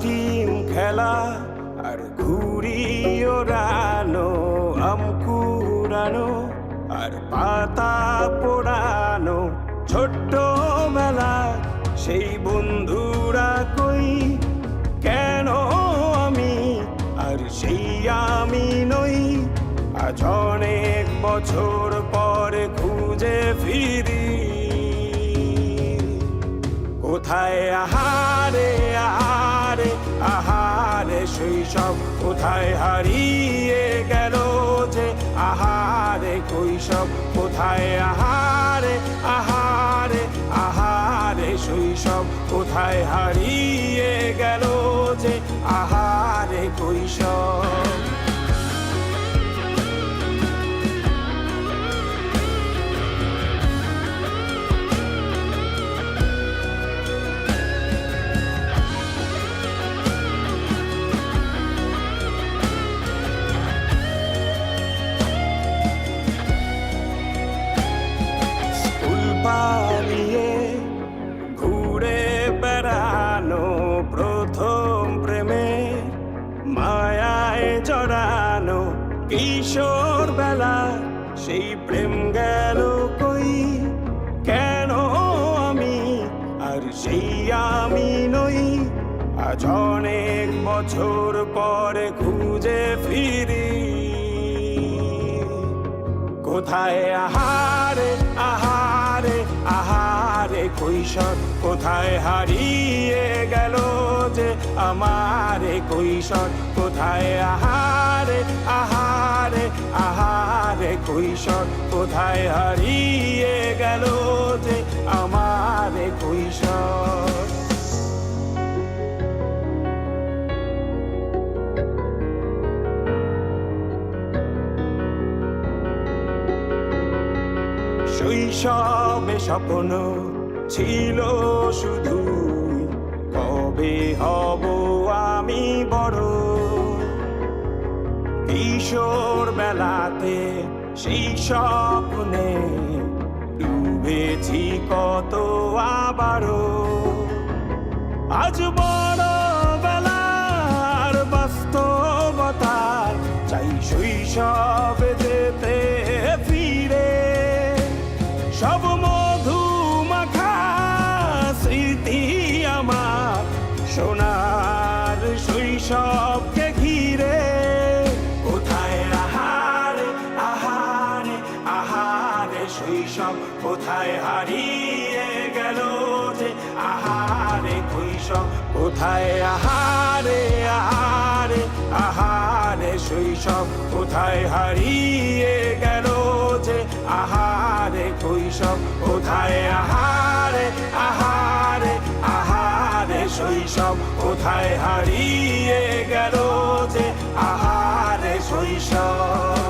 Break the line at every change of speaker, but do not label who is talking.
Team খেলা আর ঘুড়ি ওড়ানো, আম কুড়ানো আর পাতা পোড়ানো, ছোট্টবেলা সেই বন্ধুরা কই, কেন আমি আর সেই আমি নই। আজ অনেক বছর পরে খুঁজে ফিরি, কোথায় আহারে আহারে আহারে শৈশব, কোথায় হারিয়ে গেল যে আহারে কৈশব, কোথায় আহারে আহারে আহারে শৈশব, কোথায় হারিয়ে গেল যে আহারে কৈশব। পালিয়ে ঘুরে বেড়ানো, প্রথম প্রেমে মায়ায় জড়ানো, কিশোর বেলা সেই প্রেম গেল কই, কেন আমি আর সেই আমি নই। আজ অনেক বছর পরে খুঁজে ফিরি, কোথায় আহারে আহারে আহারে কৈশোর, কোথায় হারিয়ে গেল যে আমারে কৈশোর, কোথায় আহারে আহারে আহারে কৈশোর, কোথায় হারিয়ে গেল যে আমারে কৈশোর। শৈশবে স্বপ্ন ছিল শুধু, কবে হব আমি বড়। কিশোর বেলাতে সেই স্বপ্নে ডুবেছি কত আবারও, আজ বড় বেলার বাস্তবতার চাই শৈশবে যেতে ফিরে। সব মধু মাখা স্মৃতি আমার সোনার শৈশবকে ঘিরে, কোথায় আহারে আহারে আহারে শৈশব, কোথায় হারিয়ে গেল যে আহারে কৈশোর, কোথায় আহারে আহারে আহারে শৈশব, কোথায় হারিয়ে গেল যে আহারে কৈশোর, কোথায় আহারে আহারে আহারে শৈশব, কোথায় হারিয়ে গেল যে আহারে শৈশব।